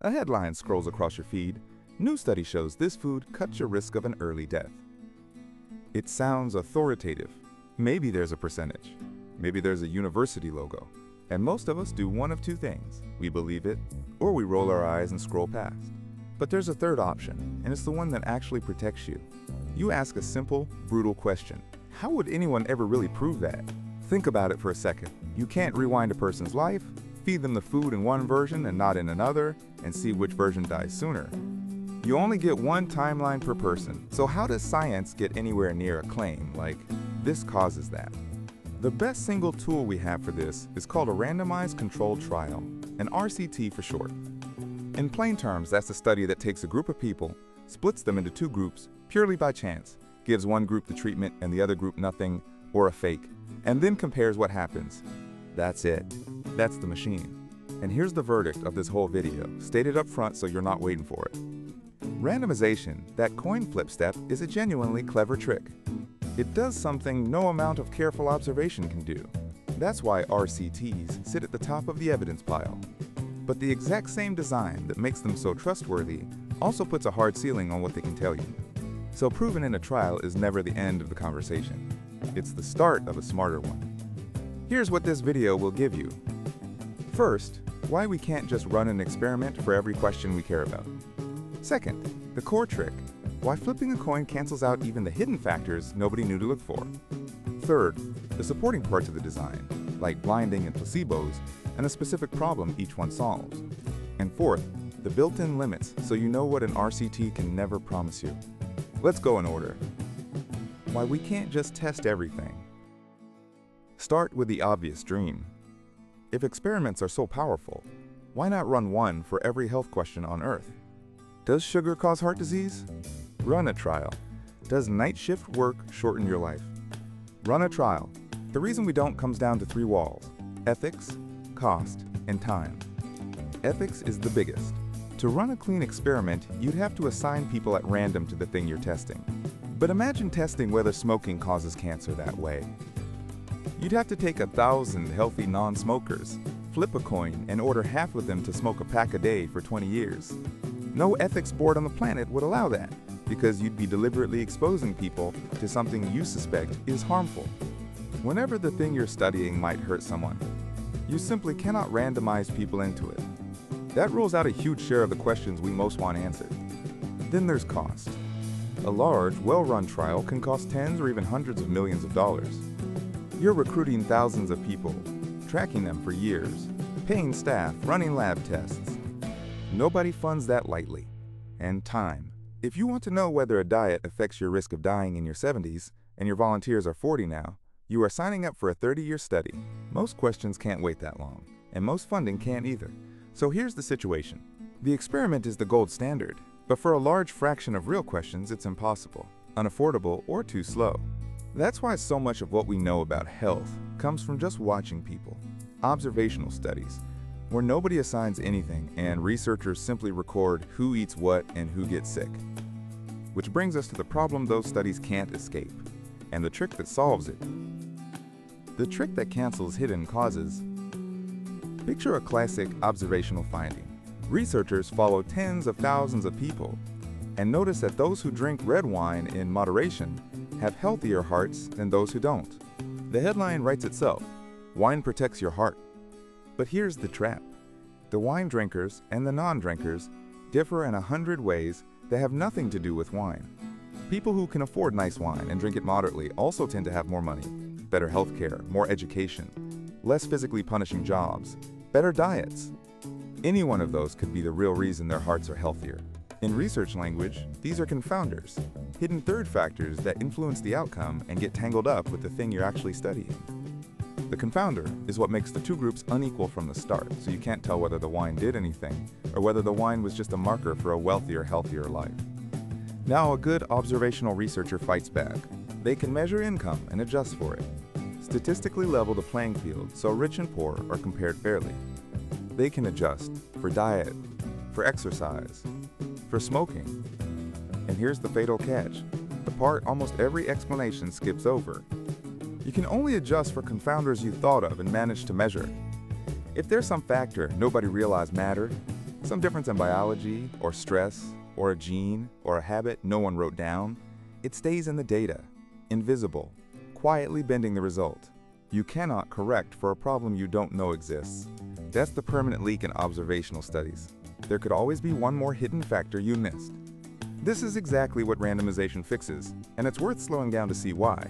A headline scrolls across your feed. New study shows this food cuts your risk of an early death. It sounds authoritative. Maybe there's a percentage. Maybe there's a university logo. And most of us do one of two things. We believe it, or we roll our eyes and scroll past. But there's a third option, and it's the one that actually protects you. You ask a simple, brutal question. How would anyone ever really prove that? Think about it for a second. You can't rewind a person's life, feed them the food in one version and not in another, and see which version dies sooner. You only get one timeline per person, so how does science get anywhere near a claim like, this causes that? The best single tool we have for this is called a randomized controlled trial, an RCT for short. In plain terms, that's a study that takes a group of people, splits them into two groups purely by chance, gives one group the treatment and the other group nothing, or a fake, and then compares what happens. That's it. That's the machine. And here's the verdict of this whole video, stated up front so you're not waiting for it. Randomization, that coin flip step, is a genuinely clever trick. It does something no amount of careful observation can do. That's why RCTs sit at the top of the evidence pile. But the exact same design that makes them so trustworthy also puts a hard ceiling on what they can tell you. So proven in a trial is never the end of the conversation. It's the start of a smarter one. Here's what this video will give you. First, why we can't just run an experiment for every question we care about. Second, the core trick, why flipping a coin cancels out even the hidden factors nobody knew to look for. Third, the supporting parts of the design, like blinding and placebos, and a specific problem each one solves. And fourth, the built-in limits so you know what an RCT can never promise you. Let's go in order. Why we can't just test everything. Start with the obvious dream. If experiments are so powerful, why not run one for every health question on Earth? Does sugar cause heart disease? Run a trial. Does night shift work shorten your life? Run a trial. The reason we don't comes down to three walls: ethics, cost, and time. Ethics is the biggest. To run a clean experiment, you'd have to assign people at random to the thing you're testing. But imagine testing whether smoking causes cancer that way. You'd have to take 1,000 healthy non-smokers, flip a coin, and order half of them to smoke a pack a day for 20 years. No ethics board on the planet would allow that, because you'd be deliberately exposing people to something you suspect is harmful. Whenever the thing you're studying might hurt someone, you simply cannot randomize people into it. That rules out a huge share of the questions we most want answered. Then there's cost. A large, well-run trial can cost tens or even hundreds of millions of dollars. You're recruiting thousands of people, tracking them for years, paying staff, running lab tests. Nobody funds that lightly. And time. If you want to know whether a diet affects your risk of dying in your 70s, and your volunteers are 40 now, you are signing up for a 30-year study. Most questions can't wait that long, and most funding can't either. So here's the situation. The experiment is the gold standard, but for a large fraction of real questions, it's impossible, unaffordable, or too slow. That's why so much of what we know about health comes from just watching people. Observational studies, where nobody assigns anything and researchers simply record who eats what and who gets sick. Which brings us to the problem those studies can't escape, and the trick that solves it. The trick that cancels hidden causes. Picture a classic observational finding. Researchers follow tens of thousands of people and notice that those who drink red wine in moderation have healthier hearts than those who don't. The headline writes itself, "Wine protects your heart." But here's the trap. The wine drinkers and the non-drinkers differ in 100 ways that have nothing to do with wine. People who can afford nice wine and drink it moderately also tend to have more money, better health care, more education, less physically punishing jobs, better diets. Any one of those could be the real reason their hearts are healthier. In research language, these are confounders, hidden third factors that influence the outcome and get tangled up with the thing you're actually studying. The confounder is what makes the two groups unequal from the start, so you can't tell whether the wine did anything or whether the wine was just a marker for a wealthier, healthier life. Now a good observational researcher fights back. They can measure income and adjust for it, statistically level the playing field so rich and poor are compared fairly. They can adjust for diet, for exercise, for smoking. And here's the fatal catch, the part almost every explanation skips over. You can only adjust for confounders you thought of and managed to measure. If there's some factor nobody realized mattered, Some difference in biology, or stress, or a gene, or a habit no one wrote down. It stays in the data, invisible, quietly bending the result. You cannot correct for a problem you don't know exists. That's the permanent leak in observational studies. There could always be one more hidden factor you missed. This is exactly what randomization fixes, and it's worth slowing down to see why.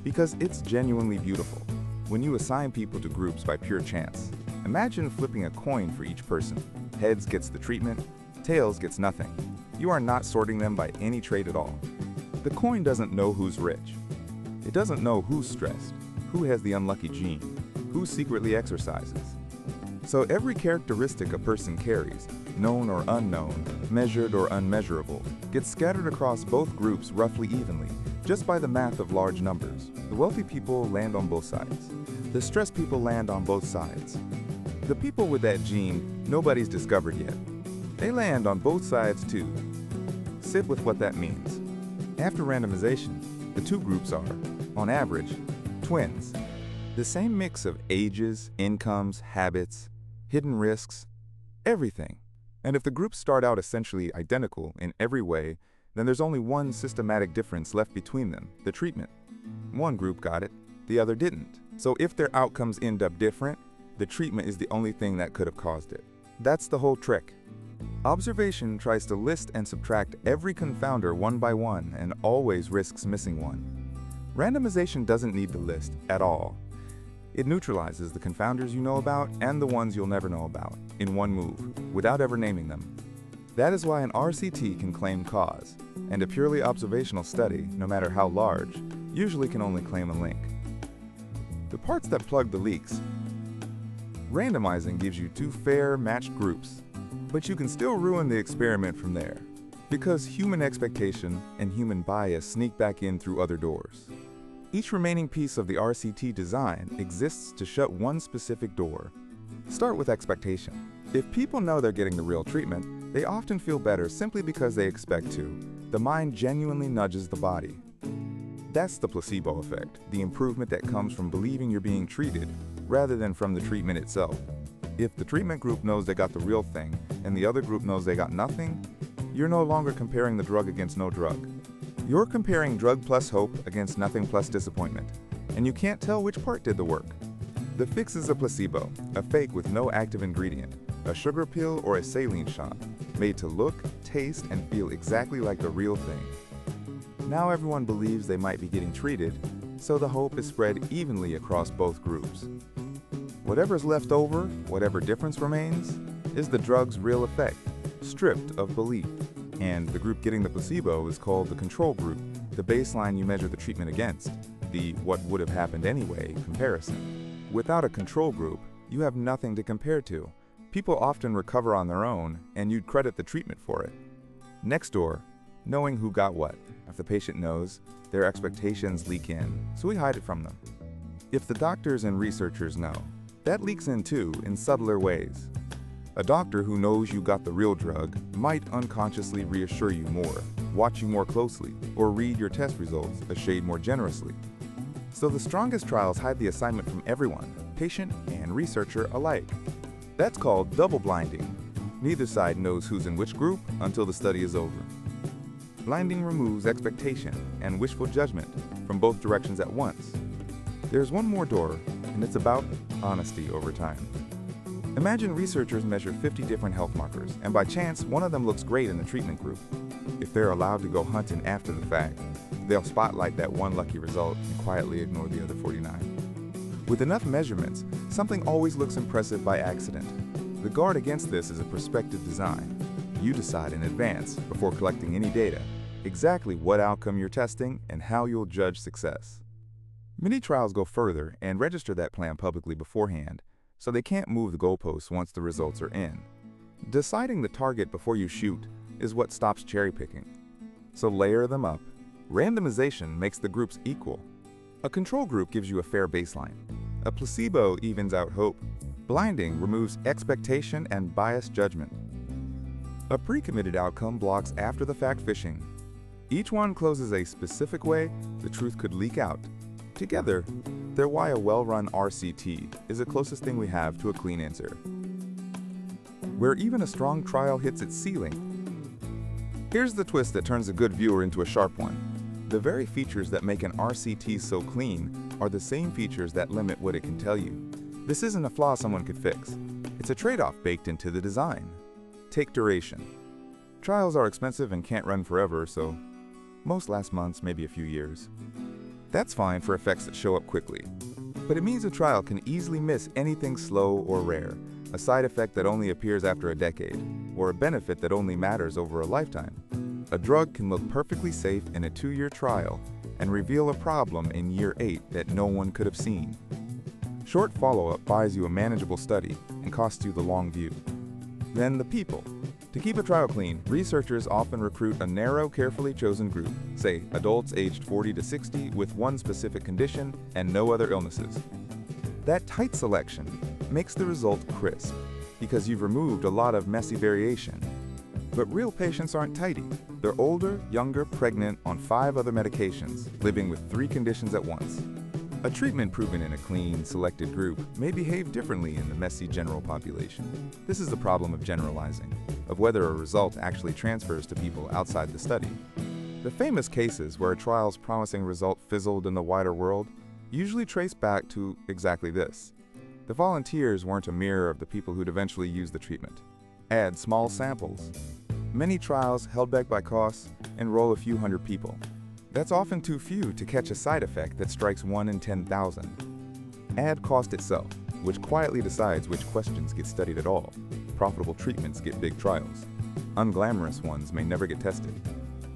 Because it's genuinely beautiful. When you assign people to groups by pure chance, imagine flipping a coin for each person. Heads gets the treatment, tails gets nothing. You are not sorting them by any trait at all. The coin doesn't know who's rich. It doesn't know who's stressed, who has the unlucky gene, who secretly exercises. So every characteristic a person carries, known or unknown, measured or unmeasurable, gets scattered across both groups roughly evenly, just by the math of large numbers. The wealthy people land on both sides. The stressed people land on both sides. The people with that gene nobody's discovered yet. They land on both sides too. Sit with what that means. After randomization, the two groups are, on average, twins. The same mix of ages, incomes, habits, hidden risks, everything. And if the groups start out essentially identical in every way, then there's only one systematic difference left between them, the treatment. One group got it, the other didn't. So if their outcomes end up different, the treatment is the only thing that could have caused it. That's the whole trick. Observation tries to list and subtract every confounder one by one and always risks missing one. Randomization doesn't need the list at all. It neutralizes the confounders you know about and the ones you'll never know about in one move, without ever naming them. That is why an RCT can claim cause, and a purely observational study, no matter how large, usually can only claim a link. The parts that plug the leaks. Randomizing gives you two fair, matched groups, but you can still ruin the experiment from there, because human expectation and human bias sneak back in through other doors. Each remaining piece of the RCT design exists to shut one specific door. Start with expectation. If people know they're getting the real treatment, they often feel better simply because they expect to. The mind genuinely nudges the body. That's the placebo effect, the improvement that comes from believing you're being treated, rather than from the treatment itself. If the treatment group knows they got the real thing, and the other group knows they got nothing, you're no longer comparing the drug against no drug. You're comparing drug plus hope against nothing plus disappointment, and you can't tell which part did the work. The fix is a placebo, a fake with no active ingredient, a sugar pill or a saline shot, made to look, taste, and feel exactly like the real thing. Now everyone believes they might be getting treated, so the hope is spread evenly across both groups. Whatever's left over, whatever difference remains, is the drug's real effect, stripped of belief. And the group getting the placebo is called the control group, the baseline you measure the treatment against, the what would have happened anyway comparison. Without a control group, you have nothing to compare to. People often recover on their own, and you'd credit the treatment for it. Next door, knowing who got what. If the patient knows, their expectations leak in, so we hide it from them. If the doctors and researchers know, that leaks in too, in subtler ways. A doctor who knows you got the real drug might unconsciously reassure you more, watch you more closely, or read your test results a shade more generously. So the strongest trials hide the assignment from everyone, patient and researcher alike. That's called double blinding. Neither side knows who's in which group until the study is over. Blinding removes expectation and wishful judgment from both directions at once. There's one more door, and it's about honesty over time. Imagine researchers measure 50 different health markers, and by chance, one of them looks great in the treatment group. If they're allowed to go hunting after the fact, they'll spotlight that one lucky result and quietly ignore the other 49. With enough measurements, something always looks impressive by accident. The guard against this is a prospective design. You decide in advance, before collecting any data, exactly what outcome you're testing and how you'll judge success. Many trials go further and register that plan publicly beforehand, so they can't move the goalposts once the results are in. Deciding the target before you shoot is what stops cherry picking. So layer them up. Randomization makes the groups equal. A control group gives you a fair baseline. A placebo evens out hope. Blinding removes expectation and biased judgment. A pre-committed outcome blocks after-the-fact fishing. Each one closes a specific way the truth could leak out. Together, they're why a well-run RCT is the closest thing we have to a clean answer. where even a strong trial hits its ceiling. Here's the twist that turns a good viewer into a sharp one. The very features that make an RCT so clean are the same features that limit what it can tell you. This isn't a flaw someone could fix. It's a trade-off baked into the design. Take duration. Trials are expensive and can't run forever, so most last months, maybe a few years. That's fine for effects that show up quickly. But it means a trial can easily miss anything slow or rare, a side effect that only appears after a decade, or a benefit that only matters over a lifetime. A drug can look perfectly safe in a 2-year trial and reveal a problem in year 8 that no one could have seen. Short follow-up buys you a manageable study and costs you the long view. Then the people. To keep a trial clean, researchers often recruit a narrow, carefully chosen group, say adults aged 40 to 60 with one specific condition and no other illnesses. That tight selection makes the result crisp, because you've removed a lot of messy variation. But real patients aren't tidy. They're older, younger, pregnant, on 5 other medications, living with 3 conditions at once. A treatment proven in a clean, selected group may behave differently in the messy general population. This is the problem of generalizing, of whether a result actually transfers to people outside the study. The famous cases where a trial's promising result fizzled in the wider world usually trace back to exactly this. The volunteers weren't a mirror of the people who'd eventually use the treatment. Add small samples. Many trials, held back by costs, enroll a few hundred people. That's often too few to catch a side effect that strikes 1 in 10,000. Add cost itself, which quietly decides which questions get studied at all. Profitable treatments get big trials. Unglamorous ones may never get tested.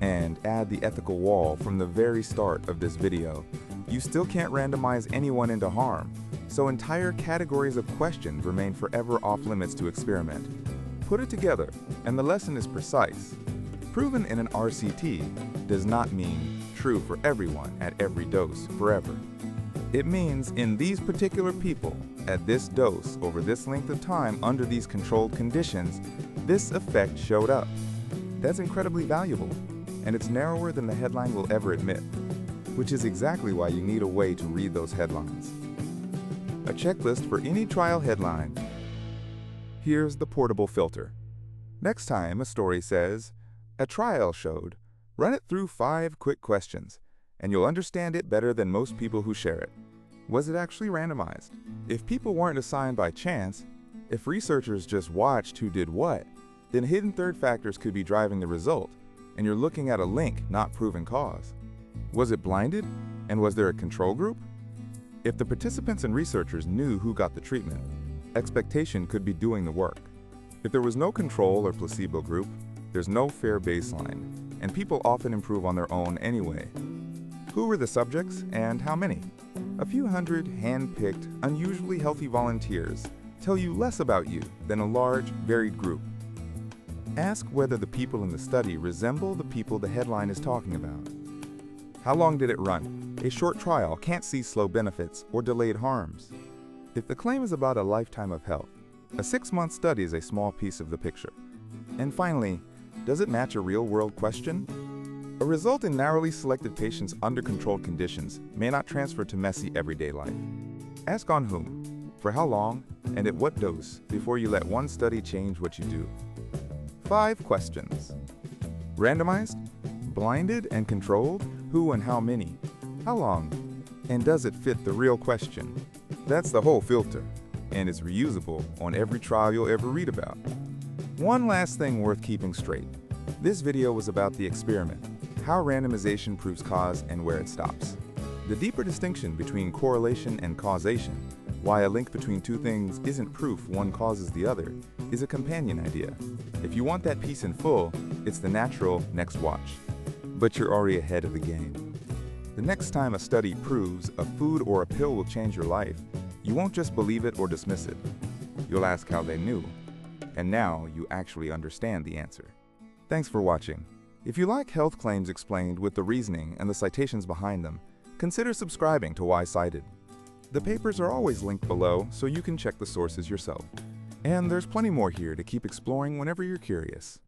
And add the ethical wall from the very start of this video. You still can't randomize anyone into harm, so entire categories of questions remain forever off limits to experiment. Put it together, and the lesson is precise. Proven in an RCT does not mean true for everyone at every dose forever. It means in these particular people, at this dose over this length of time under these controlled conditions, this effect showed up. That's incredibly valuable, and it's narrower than the headline will ever admit, which is exactly why you need a way to read those headlines. A checklist for any trial headline. Here's the portable filter. Next time a story says, "A trial showed," run it through 5 quick questions, and you'll understand it better than most people who share it. Was it actually randomized? If people weren't assigned by chance, if researchers just watched who did what, then hidden third factors could be driving the result, and you're looking at a link, not proven cause. Was it blinded? And was there a control group? If the participants and researchers knew who got the treatment, expectation could be doing the work. If there was no control or placebo group, there's no fair baseline, and people often improve on their own anyway. Who were the subjects and how many? A few hundred hand-picked, unusually healthy volunteers tell you less about you than a large, varied group. Ask whether the people in the study resemble the people the headline is talking about. How long did it run? A short trial can't see slow benefits or delayed harms. If the claim is about a lifetime of health, a 6-month study is a small piece of the picture. And finally, does it match a real-world question? A result in narrowly selected patients under controlled conditions may not transfer to messy everyday life. Ask on whom, for how long, and at what dose before you let one study change what you do. 5 questions. Randomized? Blinded and controlled? Who and how many? How long? And does it fit the real question? That's the whole filter, and it's reusable on every trial you'll ever read about. One last thing worth keeping straight. This video was about the experiment, how randomization proves cause and where it stops. The deeper distinction between correlation and causation, why a link between two things isn't proof one causes the other, is a companion idea. If you want that piece in full, it's the natural next watch. But you're already ahead of the game. The next time a study proves a food or a pill will change your life, you won't just believe it or dismiss it. You'll ask how they knew. And now you actually understand the answer. Thanks for watching. If you like health claims explained with the reasoning and the citations behind them, consider subscribing to Why Cited. The papers are always linked below so you can check the sources yourself. And there's plenty more here to keep exploring whenever you're curious.